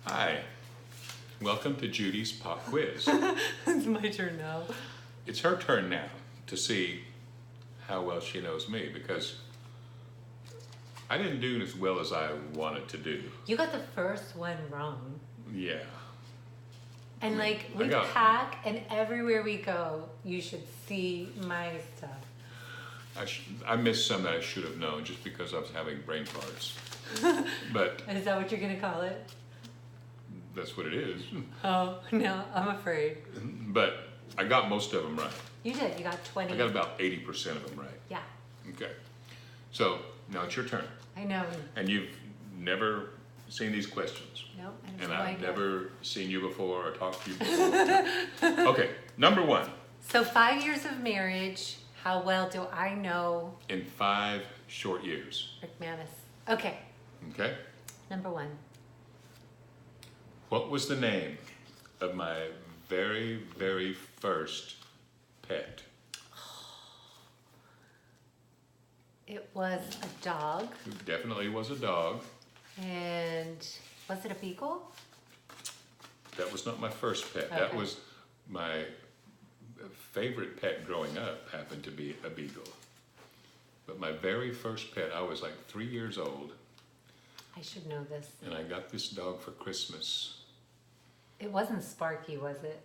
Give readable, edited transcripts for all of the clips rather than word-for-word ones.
Hi, welcome to Judy's Pop Quiz. It's my turn now. It's her turn now to see how well she knows me because I didn't do as well as I wanted to do. You got the first one wrong. Yeah. And like, we pack and everywhere we go, you should see my stuff. I missed some that I should have known just because I was having brain farts. But Is that what you're gonna call it? that's what it is. Oh, no, I'm afraid. But I got most of them right. You did, you got 20. I got about 80% of them right. Yeah. Okay. So now it's your turn. I know. And you've never seen these questions. Nope. And I've never seen you before or talked to you before. Okay, number one. So 5 years of marriage, how well do I know In 5 short years. Rick Manis? Okay, Okay? number one. What was the name of my very, very first pet? It was a dog, It definitely was a dog. and was it a beagle? That was not my first pet. That Okay. was my favorite pet growing up happened to be a beagle. But my very first pet, I was like 3 years old, I should know this. and I got this dog for Christmas. It wasn't Sparky, was it?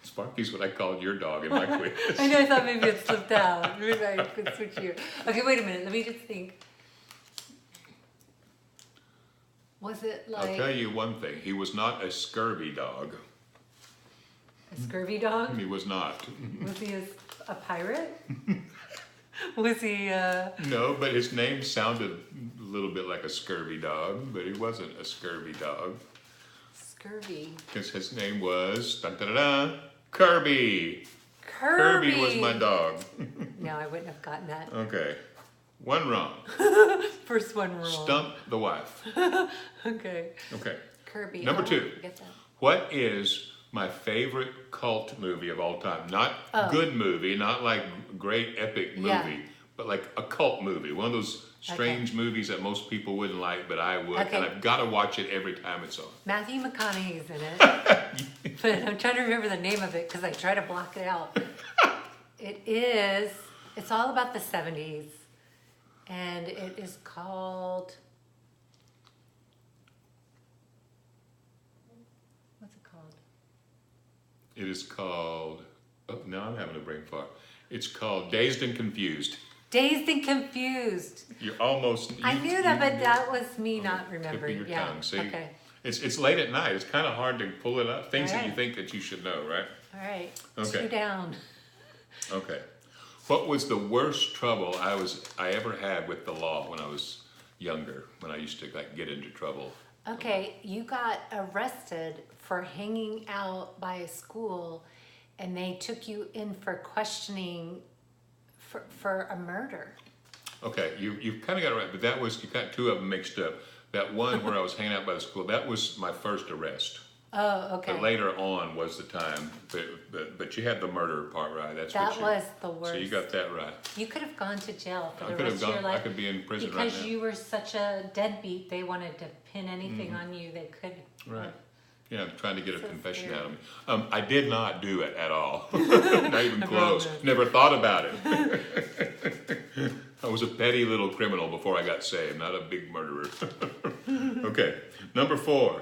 Sparky's what I called your dog in my quiz. I know, I thought maybe it slipped out. Maybe I could switch you. Okay, wait a minute. Let me just think. Was it I'll like tell you one thing. He was not a scurvy dog. a scurvy dog? He was not. Was he a pirate? Was he, No, but his name sounded a little bit like a scurvy dog, but he wasn't a scurvy dog. scurvy? Because his name was, dun, dun, dun, dun, Kirby. Kirby! Kirby was my dog. No, I wouldn't have gotten that. Okay. One wrong. First one wrong. Stump the wife. Okay. Okay. Kirby. Number Oh, two. Get that. What is my favorite cult movie of all time? Not good movie, not like great epic movie, Yeah. but like a cult movie. One of those strange movies that most people wouldn't like, but I would. Okay. And I've got to watch it every time it's on. Matthew McConaughey's in it. But I'm trying to remember the name of it because I try to block it out. It's all about the 70s. And it is called, what's it called? It is called, oh, now I'm having a brain fart. It's called Dazed and Confused. Dazed and Confused. You're almost. I knew that, but that was me not remembering. Tip of your Yeah. tongue. See, Okay. it's late at night. It's kind of hard to pull it up. Things that you Alright. think that you should know, right? All right. Okay. 2 down. Okay. What was the worst trouble I ever had with the law when I was younger? When I used to like get into trouble. Okay, you got arrested for hanging out by a school, and they took you in for questioning for a murder. Okay, you kind of got it right, but you got 2 of them mixed up. That one where I was hanging out by the school, that was my first arrest. Oh, okay. But later on was the time, but you had the murder part right. That was the worst. So you got that right. You could have gone to jail for I the could rest have of your gone. I life could be in prison right because now. you were such a deadbeat. They wanted to pin anything on you. They could. Right. Yeah, I'm trying to get a So confession scary. out of me. I did not do it at all. Not even close. promise. Never thought about it. I was a petty little criminal before I got saved, not a big murderer. Okay, number 4.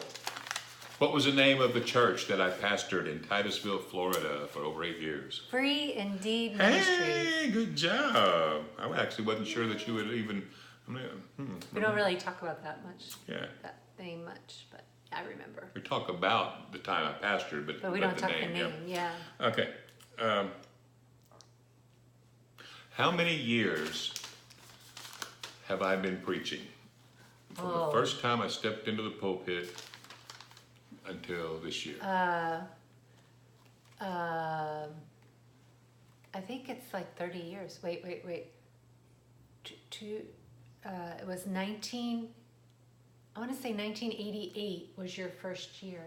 What was the name of the church that I pastored in Titusville, Florida for over 8 years? Free Indeed Ministries. Hey, good job. I actually wasn't sure that you would even. We don't really talk about that Yeah. name much, but I remember. We talk about the time I pastored, but we don't talk the name. Yeah. Okay. How many years have I been preaching? From the first time I stepped into the pulpit until this year. I think it's like 30 years. Wait. It was I want to say 1988 was your first year.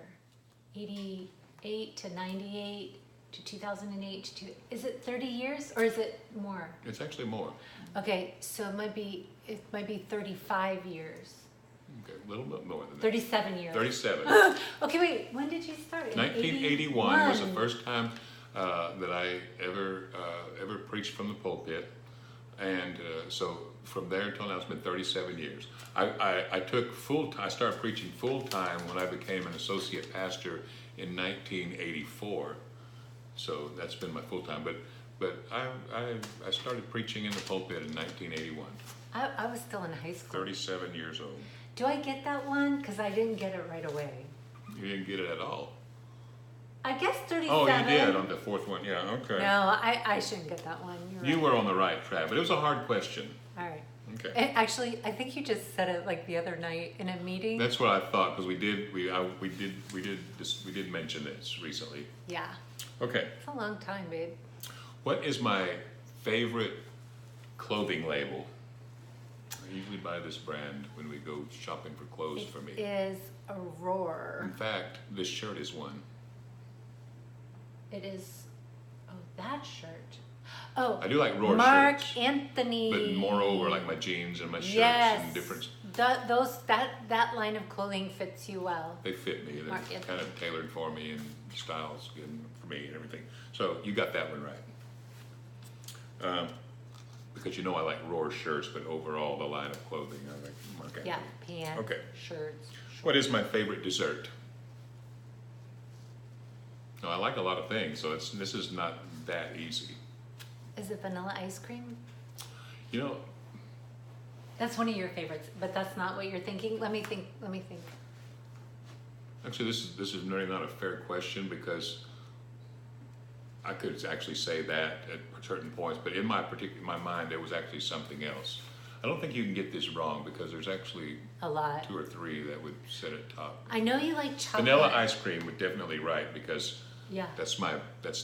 88 to 98 to 2008 to is it 30 years or is it more? It's actually more. Okay, so it might be 35 years. Okay, a little bit more than that. 37 years. 37. Okay, wait, when did you start? In 1981 was the 81. first time that I ever preached from the pulpit, and so from there until now, it's been 37 years. I took I started preaching full time when I became an associate pastor in 1984. So that's been my full time. But I started preaching in the pulpit in 1981. I was still in high school. 37 years old. Do I get that one? Because I didn't get it right away. You didn't get it at all. I guess 37. Oh, you did on the fourth one. Yeah, okay. No, I shouldn't get that one. You're You right. were on the right track, but it was a hard question. All right. Okay. Actually, I think you just said it like the other night in a meeting. That's what I thought, because we did mention this recently. Yeah. Okay. It's a long time, babe. What is my favorite clothing label? I usually buy this brand when we go shopping for clothes for me. It is a roar. In fact, this shirt is one. It is. Oh, that shirt. Oh, I do like Roar Mark shirts. Anthony. But moreover, like my jeans and my shirts Yes. and different. That line of clothing fits you well. They fit me. They're Mark Anthony. kind of tailored for me, and styles good for me and everything. So you got that one right. Because you know I like Roar shirts, but overall the line of clothing I like Mark Anthony. Yeah, pants, Okay. shirts. What is my favorite dessert? No, I like a lot of things, so this is not that easy. Is it vanilla ice cream? You know, That's one of your favorites, but that's not what you're thinking. Let me think. actually, this is really not a fair question, because I could actually say that at certain points, but in my mind, there was actually something else. I don't think you can get this wrong, because there's actually A lot. 2 or 3 that would sit at top. I know you like chocolate. Vanilla ice cream would definitely right, because Yeah. that's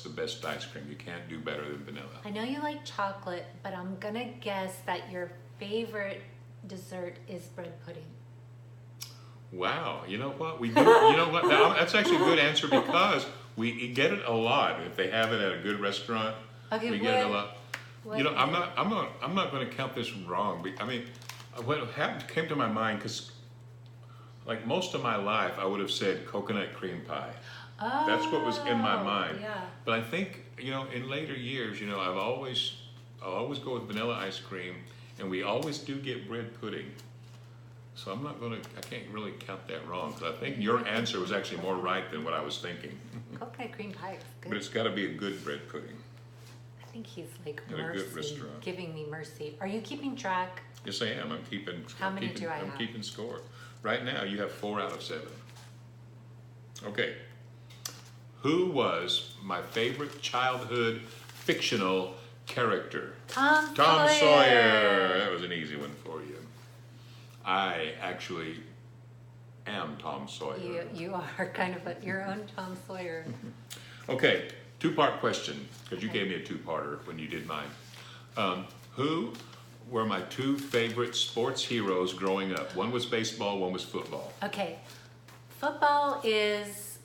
the best ice cream. You can't do better than vanilla. I know you like chocolate, but I'm gonna guess that your favorite dessert is bread pudding. Wow, you know what? We do, you know what? That's actually a good answer, because we get it a lot. If they have it at a good restaurant, Okay, we get it a lot. what You know, is I'm not going to count this wrong. I mean, what came to my mind, because like most of my life, I would have said coconut cream pie. Oh, That's what was in my mind. Yeah. But I think, you know, in later years, you know, I'll always go with vanilla ice cream, and we always do get bread pudding. So I can't really count that wrong, because I think your answer was actually more right than what I was thinking. Coconut cream pie is good. But it's got to be a good bread pudding. I think he's like At a good mercy, restaurant. giving me mercy. Are you keeping track? Yes, I am. I'm keeping. How many do I I'm have? keeping score. Right now, you have 4 out of 7. Okay. Who was my favorite childhood fictional character? Tom Sawyer. That was an easy one for you. I actually am Tom Sawyer. You are kind of your own Tom Sawyer. Okay, 2-part question, because you gave me a 2-parter when you did mine. Who were my 2 favorite sports heroes growing up? One was baseball, one was football. Okay, football is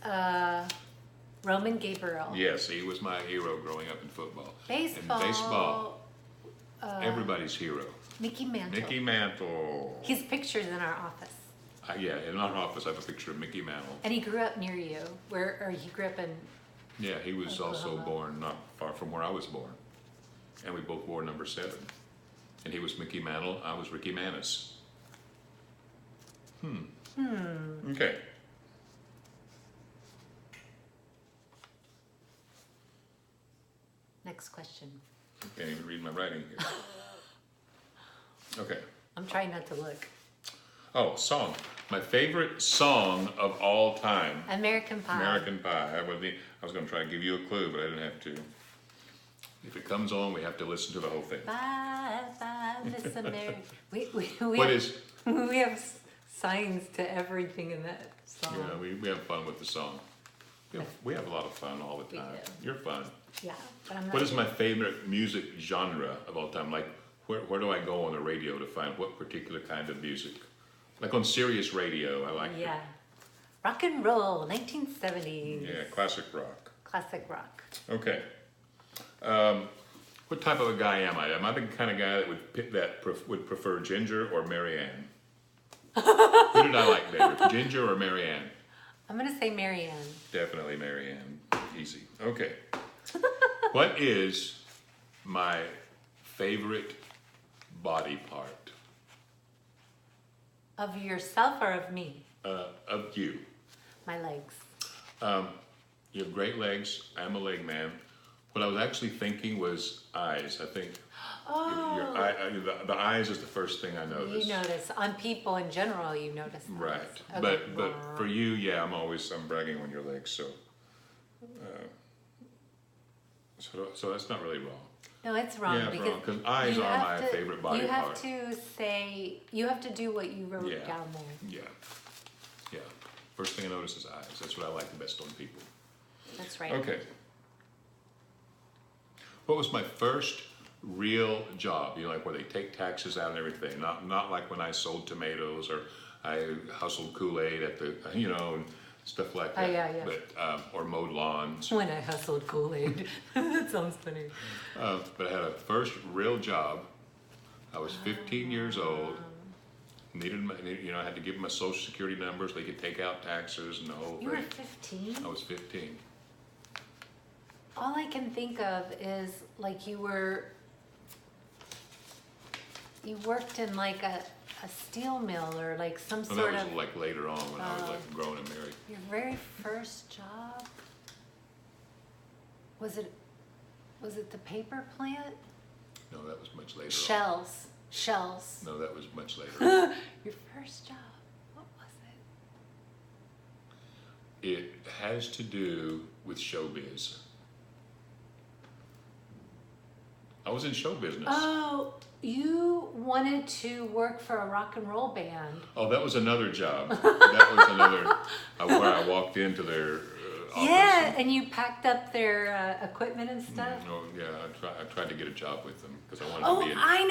Roman Gabriel. Yes, he was my hero growing up in football. Baseball. And baseball, everybody's hero. Mickey Mantle. Mickey Mantle. His picture's in our office. Yeah, in our office I have a picture of Mickey Mantle. And he grew up near you, or he grew up in. Yeah, he was also Oklahoma. born not far from where I was born. And we both wore number 7. And he was Mickey Mantle, I was Ricky Manis. Okay. Next question. I can't even read my writing here. Okay. I'm trying not to look. Oh, song. My favorite song of all time. American Pie. American Pie. I was going to try to give you a clue, but I didn't have to. If it comes on, we have to listen to the whole thing. Bye, bye, Miss America. We What have, is? we have signs to everything in that song. Yeah, we have fun with the song. We have a lot of fun all the We time. do. You're fun. Yeah, but I'm not. What is my favorite music genre of all time? Like, where do I go on the radio to find what particular kind of music? Like on Sirius Radio, I like it. Yeah. Rock and roll, 1970s. Yeah, classic rock. Classic rock. Okay. What type of a guy am I? Am I the kind of guy that would prefer Ginger or Mary Ann? Who did I like better, Ginger or Marianne? I'm gonna say Marianne. Definitely Marianne. Easy. Okay. What is my favorite body part? Of yourself or of me? Of you. My legs. You have great legs. I'm a leg man. What I was actually thinking was eyes. I think the eyes is the first thing I noticed. You notice on people in general. You notice those. Right. Okay. But for you, yeah, I'm bragging on your legs. So that's not really wrong. No, it's wrong Yeah, it's because wrong because eyes are my favorite body you have part. you have to do what you wrote down there. Yeah. Yeah. First thing I notice is eyes. That's what I like the best on people. That's right. Okay. What was my first real job? You know, like where they take taxes out and everything. Not like when I sold tomatoes or I hustled Kool-Aid at the, and stuff like that. Oh, yeah. But, or mowed lawns. When I hustled Kool-Aid. That sounds funny. But I had a first real job. I was 15 years old. I had to give them my social security number so they could take out taxes and the whole thing. You were 15? I was 15. All I can think of is like you worked in like a steel mill or like some And sort that of, was like later on when I was like grown and married. your very first job? Was it the paper plant? No, that was much later Shells. on. No, that was much later on. Your first job, what was it? It has to do with showbiz. I was in show business. Oh, you wanted to work for a rock and roll band. Oh, that was another job. That was another where I walked into their office. Yeah, and you packed up their equipment and stuff. I tried to get a job with them because I wanted Oh, to be in. I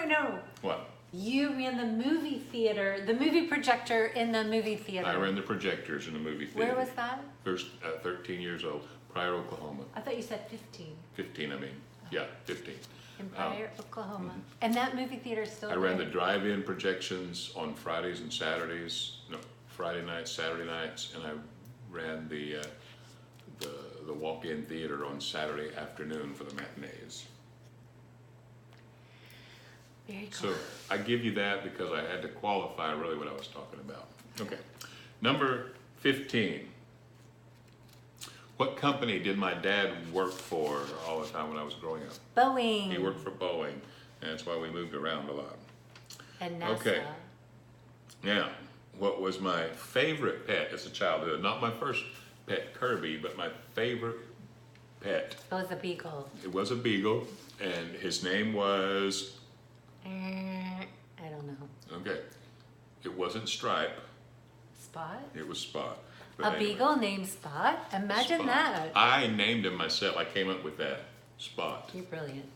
know. What? You ran the movie theater, the movie projector in the movie theater. I ran the projectors in the movie theater. Where was that? First, 13 years old, Pryor, Oklahoma. I thought you said 15. 15, I mean. Yeah, 15. In Pryor, Oklahoma. And that movie theater is still I there? ran the drive-in projections on Fridays and Saturdays. No, Friday nights, Saturday nights, and I ran the walk-in theater on Saturday afternoon for the matinees. Very cool. So I give you that because I had to qualify really what I was talking about. Okay. Number 15. What company did my dad work for all the time when I was growing up? Boeing. He worked for Boeing, and that's why we moved around a lot. And NASA. Okay. Now, what was my favorite pet as a child? Not my first pet, Kirby, but my favorite pet. It was a beagle. It was a beagle, and his name was... I don't know. Okay. It wasn't Stripe, Spot? it was Spot. A But anyway, beagle named Spot? Imagine Spot. that. I named him myself. I came up with that, Spot. You're brilliant.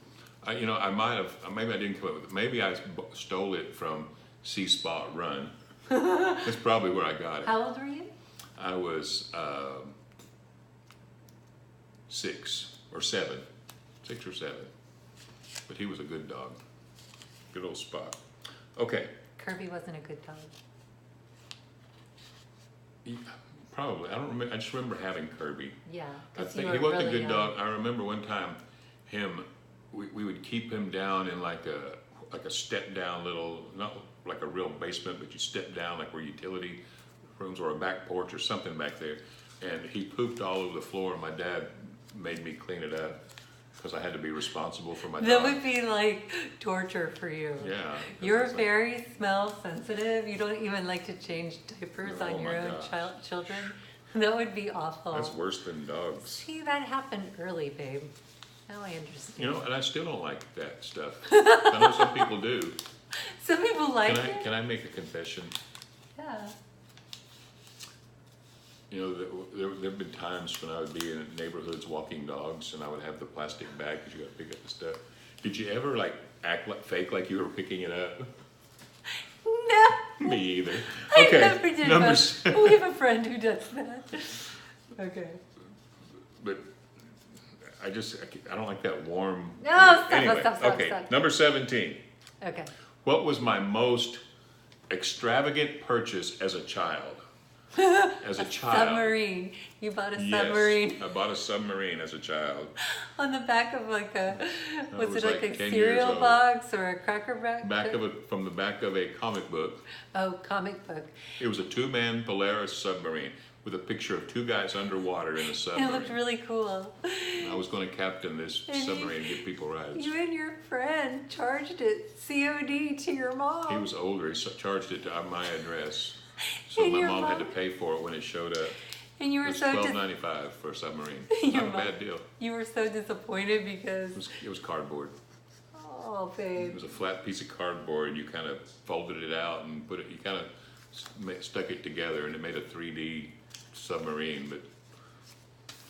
I might have, maybe I didn't come up with it. Maybe I stole it from See Spot Run. That's probably where I got it. How old were you? I was 6 or 7. 6 or 7. But he was a good dog. Good old Spot. Okay. Kirby wasn't a good dog. Probably. I don't remember. I just remember having Kirby. Yeah. I 'cause you think were he wasn't really a good young. dog. I remember one time we would keep him down in like a step down little, not like a real basement, but you step down like where utility rooms or a back porch or something back there. And he pooped all over the floor, and my dad made me clean it up because I had to be responsible for my dog. That would be like torture for you. Yeah. You're very smell sensitive. You don't even like to change diapers Oh on your my own gosh. children. That would be awful. That's worse than dogs. See, that happened early, babe. Now I understand. And I still don't like that stuff. I know some people do. Some people like Can it. I make a confession? Yeah. There have been times when I would be in neighborhoods walking dogs, and I would have the plastic bag because you got to pick up the stuff. Did you ever fake like you were picking it up? No. Me either. I Okay, never did numbers. that. We have a friend who does that. Okay. But I don't like that warm. No, stop, Anyway, stop. okay, number 17. Okay. What was my most extravagant purchase as a child. As a child. Submarine. You bought a Yes, submarine I bought a submarine as a child. on the back of like a, was was it like like a 10 years cereal old. box or a cracker box? From the back of a comic book. Oh, comic book. It was a 2-man Polaris submarine with a picture of 2 guys underwater in a It submarine. looked really cool. I was going to captain this And submarine and give people rides. You and your friend charged it COD to your mom. He was older. He charged it to my address, so And my your mom had to mom- pay for it when it showed up. And you It were was so $12.95 for a submarine. Your Not a mom- bad deal. you were so disappointed because It was cardboard. oh It babe. was a flat piece of cardboard. You kind of folded it out and put it. You kind of stuck it together, and it made a 3D submarine. But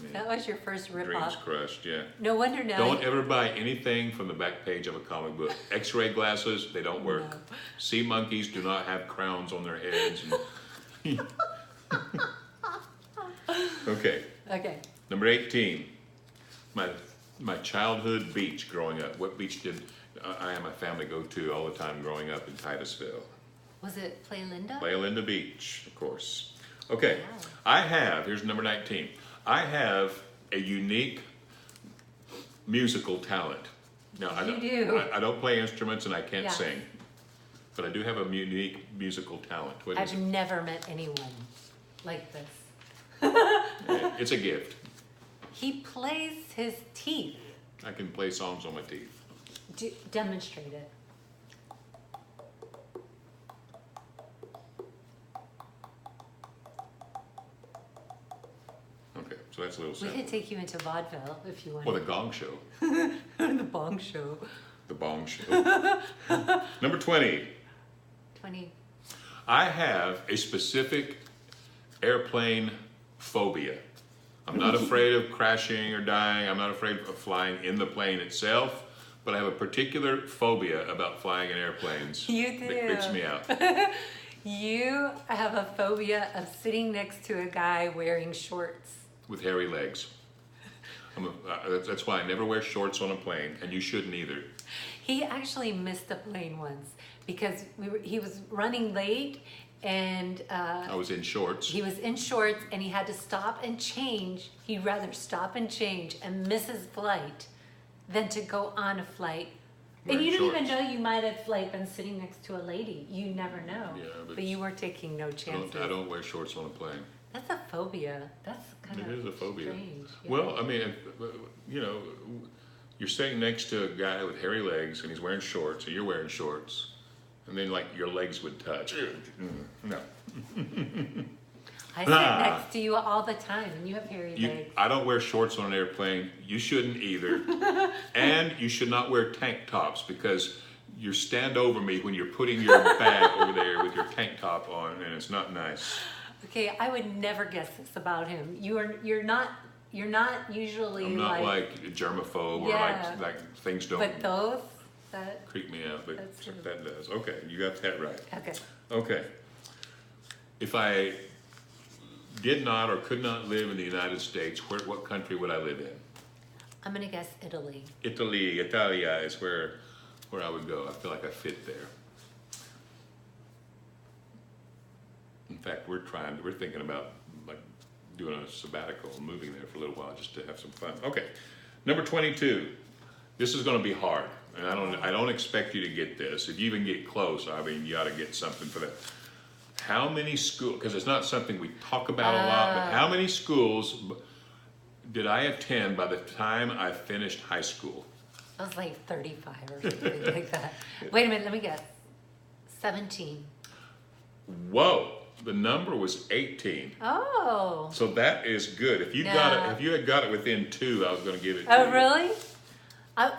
man, That was your first rip dreams off. crushed. Yeah. No wonder now. Don't ever buy anything from the back page of a comic book. X-ray glasses, they don't work. No. Sea monkeys do not have crowns on their heads. Okay, Okay. number 18. My childhood beach growing up. What beach did I and my family go to all the time growing up in Titusville? Was it Play Linda? Playa Linda Beach, of course. Okay, Wow. here's number 19. I have a unique musical talent. Now, You do. I don't play instruments and I can't Yeah. sing, but I do have a unique musical talent. What is I've never met anyone like this. it? It's a gift. He plays his teeth. I can play songs on my teeth. Demonstrate it. Okay, so that's a little We simple. could take you into vaudeville if you want. Or the Gong Show. The Bong Show. The Bong Show. Number 20. 20. I have a specific airplane phobia. I'm not afraid of crashing or dying. I'm not afraid of flying in the plane itself, but I have a particular phobia about flying in airplanes. You That creeps do. me out. You have a phobia of sitting next to a guy wearing shorts. With hairy legs. That's why I never wear shorts on a plane, and you shouldn't either. He actually missed a plane once because he was running late and I was in shorts. he was in shorts and he had to stop and change. He'd rather stop and change and miss his flight than to go on a flight. And Wearing you didn't even shorts. know you might have like been sitting next to a lady. You never know. Yeah, but but you were taking no chances. I don't wear shorts on a plane. That's a phobia. That's kind It of is a phobia. strange. Yeah. Well, I mean, you know, you're sitting next to a guy with hairy legs and he's wearing shorts, and you're wearing shorts, and then like your legs would touch. No. I sit next to you all the time and you have hairy legs. I don't wear shorts on an airplane. You shouldn't either. And you should not wear tank tops because you stand over me when you're putting your bag over there with your tank top on, and it's not nice. Okay, I would never guess this about him. You're not usually I'm not like a germaphobe or Yeah. like things don't but those that creep me out, but That's true. that does. Okay, you got that right. okay. Okay. If I did not or could not live in the United States, what country would I live in? I'm gonna guess Italy. Italia is where I would go. I feel like I fit there. In fact, we're thinking about like doing a sabbatical and moving there for a little while just to have some fun. Okay, number 22. This is going to be hard, and I don't expect you to get this. If you even get close, I mean, you ought to get something for that. How many schools? Because it's not something we talk about a lot. But how many schools did I attend by the time I finished high school? I was like 35 or something like that. Wait a minute, let me guess. 17. Whoa! The number was 18. Oh. So that is good. If you got it, if you had got it within 2, I was going to give it to Oh, you. really?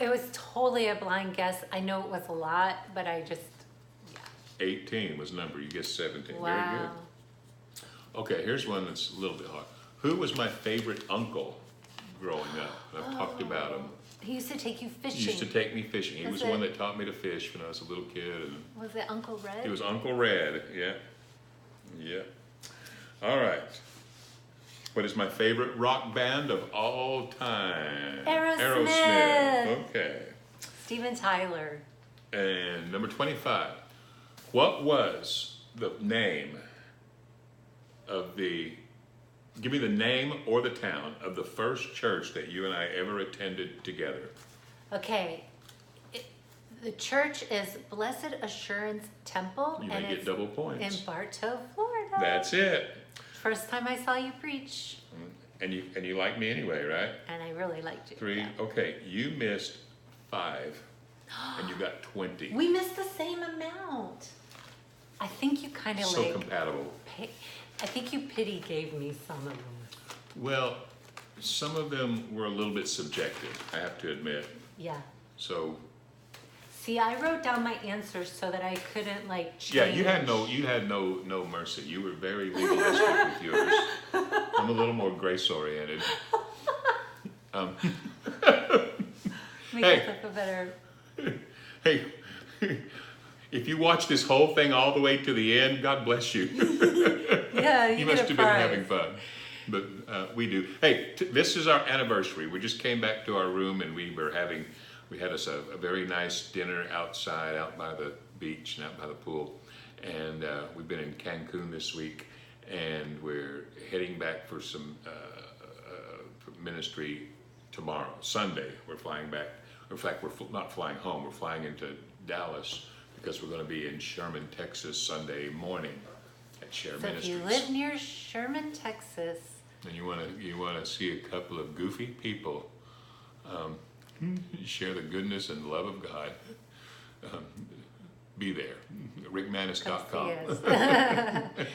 It was totally a blind guess. I know it was a lot, but I just, 18 was the number. You guessed 17. Very wow. good. Okay, here's one that's a little bit hard. Who was my favorite uncle growing up? I've talked about him. He used to take you He fishing. used to take me fishing. He Was was the one it- that taught me to fish when I was a little kid. And Was it Uncle Red? it was Uncle Red. Yeah. Yeah. All right. What is my favorite rock band of all time? Aerosmith. Okay. Steven Tyler. And number 25. What was the name of the, give me the name or the town of the first church that you and I ever attended together. Okay. The church is Blessed Assurance Temple. You may and get it's double points. in Bartow, Florida. That's it. First time I saw you preach. And you like me anyway, right? And I really liked you. 3. Yeah. Okay, you missed 5, and you got 20. We missed the same amount. I think you kind of So compatible. I think you pity gave me some of them. Well, some of them were a little bit subjective, I have to admit. Yeah. So See, I wrote down my answers so that I couldn't like change. yeah, you had no mercy. You were very legalistic with yours. I'm a little more grace oriented. Make Hey. us look a better. Hey, if you watch this whole thing all the way to the end, God bless you. Yeah, You you must get a have been prize. having fun. But we do. Hey, this is our anniversary. We just came back to our room and we had us a very nice dinner outside, out by the beach and out by the pool. And we've been in Cancun this week, and we're heading back for some ministry tomorrow, Sunday. We're flying back. In fact, we're not flying home. We're flying into Dallas because we're going to be in Sherman, Texas, Sunday morning at Share So if Ministries. you live near Sherman, Texas, And you want to see a couple of goofy people share the goodness and love of God, be there. come rickmanis.com. see us.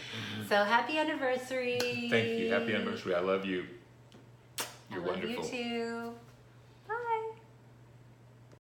So happy anniversary. Thank you. Happy anniversary. I love you. You're I love wonderful. you too.